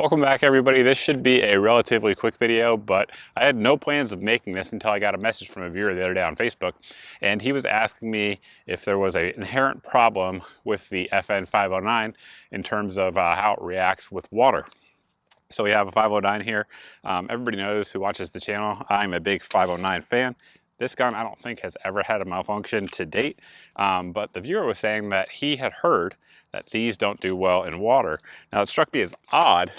Welcome back, everybody. This should be a relatively quick video, but I had no plans of making this until I got a message from a viewer the other day on Facebook, and he was asking me if there was an inherent problem with the FN509 in terms of how it reacts with water. So we have a 509 here. Everybody knows who watches the channel, I'm a big 509 fan. This gun I don't think has ever had a malfunction to date, but the viewer was saying that he had heard that these don't do well in water. Now it struck me as odd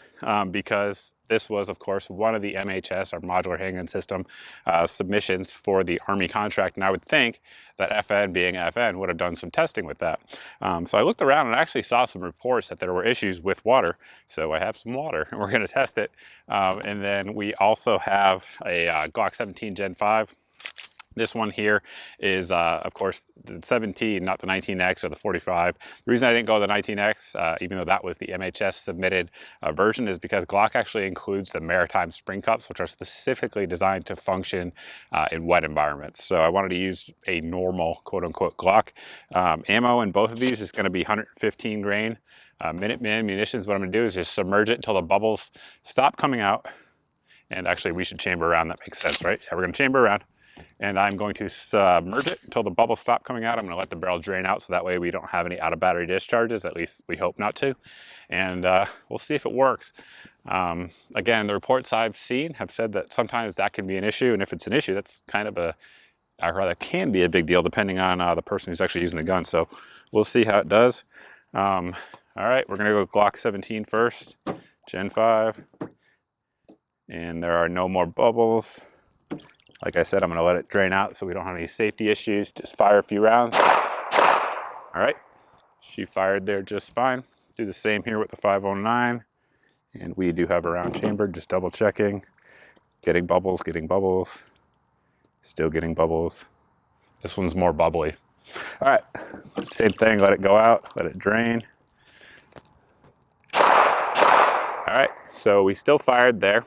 because this was of course one of the MHS, or Modular Handgun System, submissions for the Army contract, and I would think that FN being FN would have done some testing with that. So I looked around and actually saw some reports that there were issues with water, so I have some water and we're going to test it. And then we also have a Glock 17 Gen 5. This one here is, of course, the 17, not the 19X or the 45. The reason I didn't go with the 19X, even though that was the MHS submitted version, is because Glock actually includes the maritime spring cups, which are specifically designed to function in wet environments. So I wanted to use a normal, quote-unquote, Glock. Ammo in both of these is going to be 115 grain. Minuteman munitions, what I'm going to do is just submerge it until the bubbles stop coming out. And actually, we should chamber around. That makes sense, right? Yeah, we're going to chamber around. And I'm going to submerge it until the bubbles stop coming out. I'm going to let the barrel drain out so that way we don't have any out of battery discharges, at least we hope not to. And we'll see if it works. Again, the reports I've seen have said that sometimes that can be an issue, and if it's an issue, that's kind of or rather can be a big deal depending on the person who's actually using the gun. So we'll see how it does. All right, we're going to go with Glock 17 first, Gen 5. And there are no more bubbles. Like I said, I'm going to let it drain out so we don't have any safety issues. Just fire a few rounds. All right, she fired there just fine. Do the same here with the 509. And we do have a round chambered, just double checking. Getting bubbles, still getting bubbles. This one's more bubbly. All right, same thing, let it go out, let it drain. All right, so we still fired there.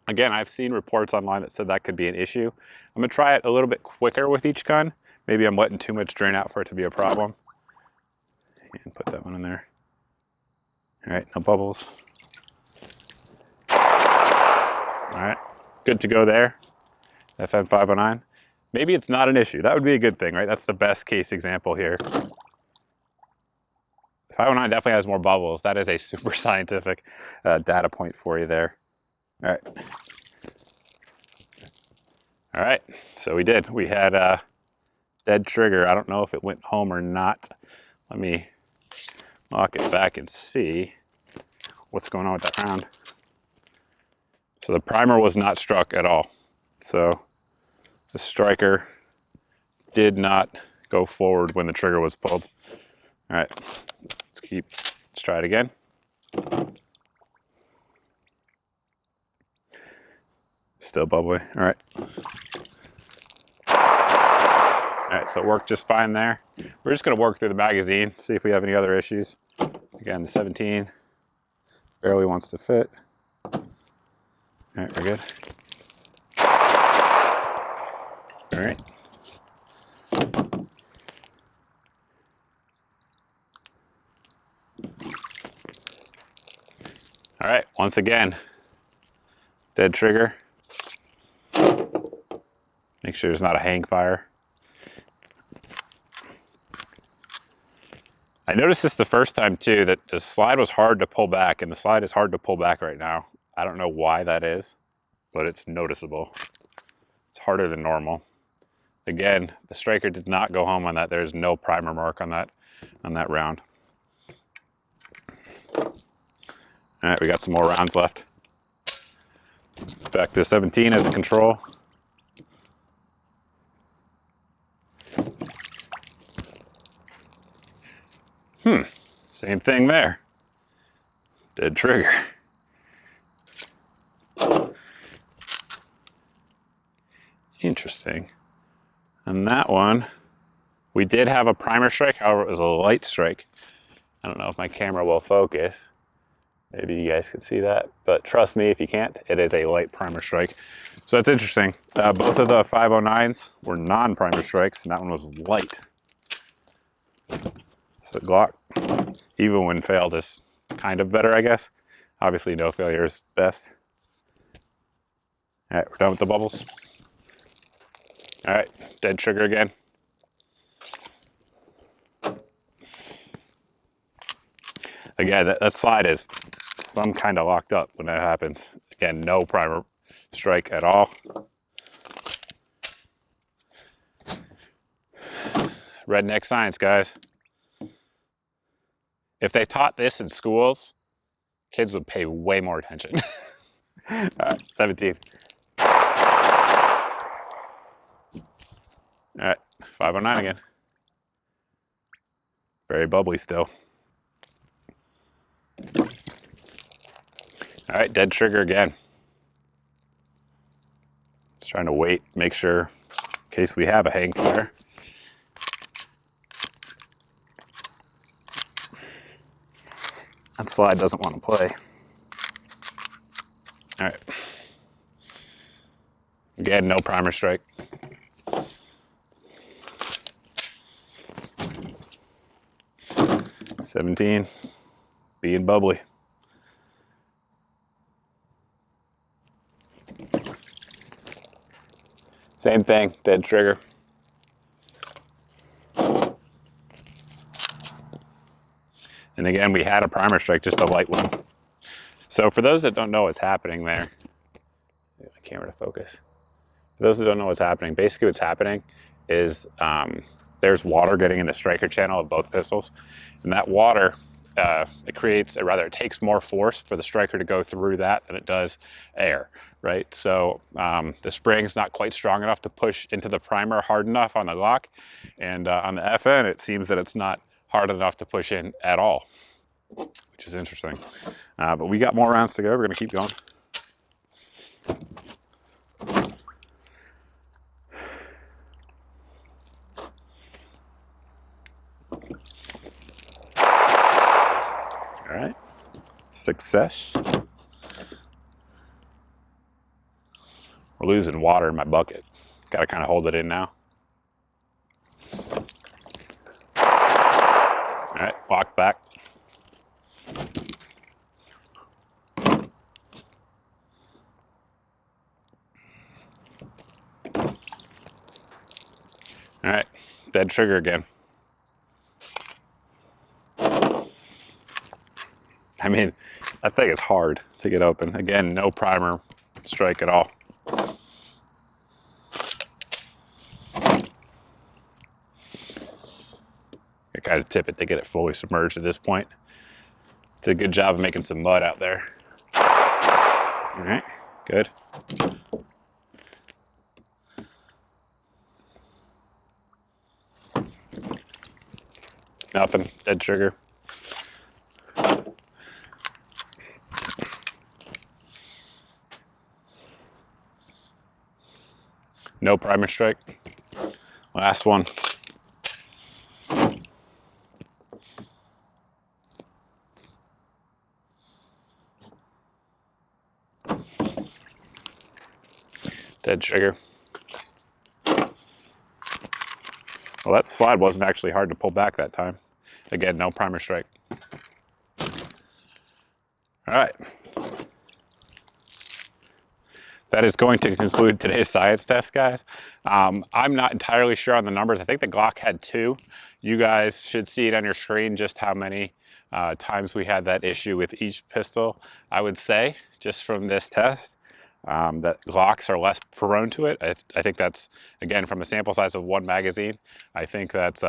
Again, I've seen reports online that said that could be an issue. I'm gonna try it a little bit quicker with each gun. Maybe I'm letting too much drain out for it to be a problem. And put that one in there. All right, no bubbles. All right, good to go there. FN509. Maybe it's not an issue. That would be a good thing, right? That's the best case example here. 509 definitely has more bubbles. That is a super scientific data point for you there. All right. All right, so we did. We had a dead trigger. I don't know if it went home or not. Let me lock it back and see what's going on with that round. So the primer was not struck at all. So the striker did not go forward when the trigger was pulled. All right, let's try it again. Still bubbly. All right. All right, so it worked just fine there. We're just going to work through the magazine, see if we have any other issues. Again, the 17 barely wants to fit. All right, we're good. All right. All right, once again, dead trigger. Make sure there's not a hang fire. I noticed this the first time too, that the slide was hard to pull back, and the slide is hard to pull back right now. I don't know why that is, but it's noticeable. It's harder than normal. Again, the striker did not go home on that. There's no primer mark on that round. All right, we got some more rounds left. Back to 17 as a control. Same thing there. Dead trigger. Interesting. And that one, we did have a primer strike, however, it was a light strike. I don't know if my camera will focus. Maybe you guys can see that, but trust me, if you can't, it is a light primer strike. So that's interesting. Both of the 509s were non-primer strikes, and that one was light. So Glock, even when failed, is kind of better, I guess. Obviously no failure is best. All right, we're done with the bubbles. All right, dead trigger again. Again, that slide is some kind of locked up when that happens. Again, no primer strike at all. Redneck science, guys. If they taught this in schools, kids would pay way more attention. All right, 17. All right, 509 again. Very bubbly still. All right, dead trigger again. Just trying to wait, make sure, in case we have a hang flare. That slide doesn't want to play. All right. Again, no primer strike. $17, being bubbly. Same thing, dead trigger. And again, we had a primer strike, just a light one. So for those that don't know what's happening there, get my camera to focus. For those that don't know what's happening, basically what's happening is there's water getting in the striker channel of both pistols. And that water, it takes more force for the striker to go through that than it does air, right? So the spring's not quite strong enough to push into the primer hard enough on the Glock. And on the FN, it seems that it's not hard enough to push in at all, which is interesting. But we got more rounds to go. We're gonna keep going. All right, success. We're losing water in my bucket. Got to kind of hold it in now. All right, walk back. All right, dead trigger again. I mean, that thing is hard to get open. Again, no primer strike at all. I kind of tip it to get it fully submerged at this point. Did a good job of making some mud out there. All right, good. Nothing, dead trigger. No primer strike. Last one. Dead trigger. Well, that slide wasn't actually hard to pull back that time. Again, no primer strike. All right. That is going to conclude today's science test, guys. I'm not entirely sure on the numbers. I think the Glock had 2. You guys should see it on your screen just how many times we had that issue with each pistol. I would say, just from this test, that Glocks are less prone to it. I think that's, again, from a sample size of 1 magazine, I think that's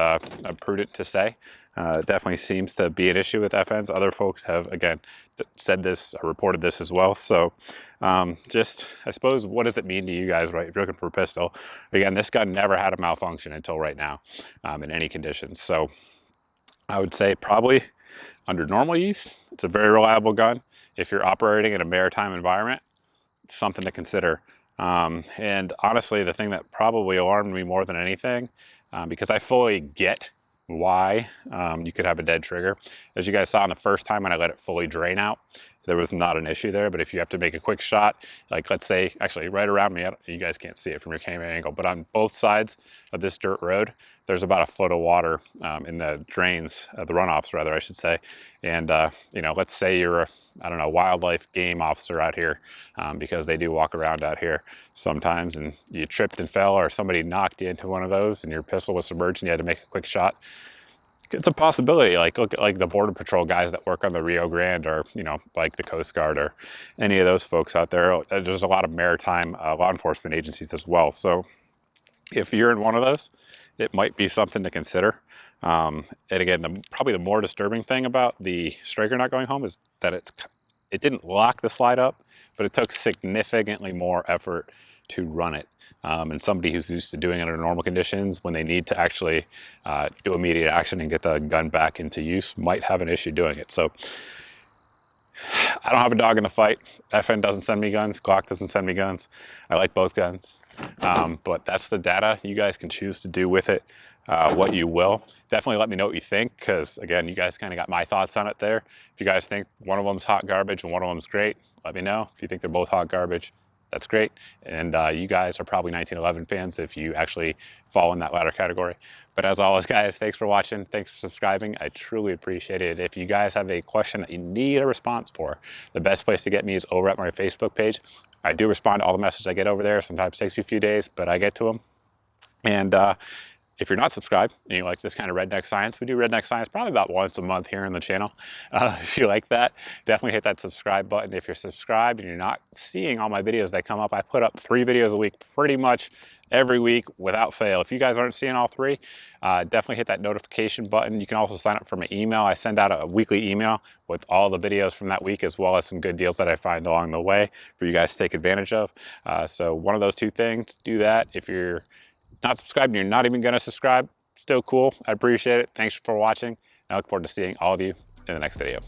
prudent to say. Definitely seems to be an issue with FNs. Other folks have, again, said this, or reported this as well. So just, I suppose, what does it mean to you guys, right? If you're looking for a pistol, again, this gun never had a malfunction until right now in any conditions. So I would say probably under normal use, it's a very reliable gun. If you're operating in a maritime environment, it's something to consider. And honestly, the thing that probably alarmed me more than anything, because I fully get why you could have a dead trigger. As you guys saw on the first time when I let it fully drain out, there was not an issue there. But if you have to make a quick shot, like let's say, actually right around me, you guys can't see it from your camera angle, but on both sides of this dirt road, there's about a foot of water in the drains, the runoffs rather, I should say. And you know, let's say you're a, I don't know, wildlife game officer out here, because they do walk around out here sometimes, and you tripped and fell, or somebody knocked you into one of those and your pistol was submerged and you had to make a quick shot. It's a possibility. Like, look at like the Border Patrol guys that work on the Rio Grande, or, you know, like the Coast Guard or any of those folks out there. There's a lot of maritime law enforcement agencies as well. So if you're in one of those, it might be something to consider. And again, probably the more disturbing thing about the striker not going home is that it didn't lock the slide up, but it took significantly more effort to run it. And somebody who's used to doing it under normal conditions, when they need to actually do immediate action and get the gun back into use, might have an issue doing it. So I don't have a dog in the fight. FN doesn't send me guns. Glock doesn't send me guns. I like both guns. But that's the data. You guys can choose to do with it what you will. Definitely let me know what you think, because again, you guys kind of got my thoughts on it there. If you guys think one of them's hot garbage and one of them's great, let me know. If you think they're both hot garbage, that's great. And you guys are probably 1911 fans if you actually fall in that latter category. But as always, guys, thanks for watching. Thanks for subscribing. I truly appreciate it. If you guys have a question that you need a response for, the best place to get me is over at my Facebook page. I do respond to all the messages I get over there. Sometimes it takes me a few days, but I get to them. And if you're not subscribed and you like this kind of redneck science, we do redneck science probably about once a month here on the channel. If you like that, definitely hit that subscribe button. If you're subscribed and you're not seeing all my videos that come up, I put up 3 videos a week pretty much every week without fail. If you guys aren't seeing all 3, definitely hit that notification button. You can also sign up for my email. I send out a weekly email with all the videos from that week, as well as some good deals that I find along the way for you guys to take advantage of. So one of those 2 things, do that. If you're not subscribed and you're not even going to subscribe, still cool. I appreciate it. Thanks for watching. I look forward to seeing all of you in the next video.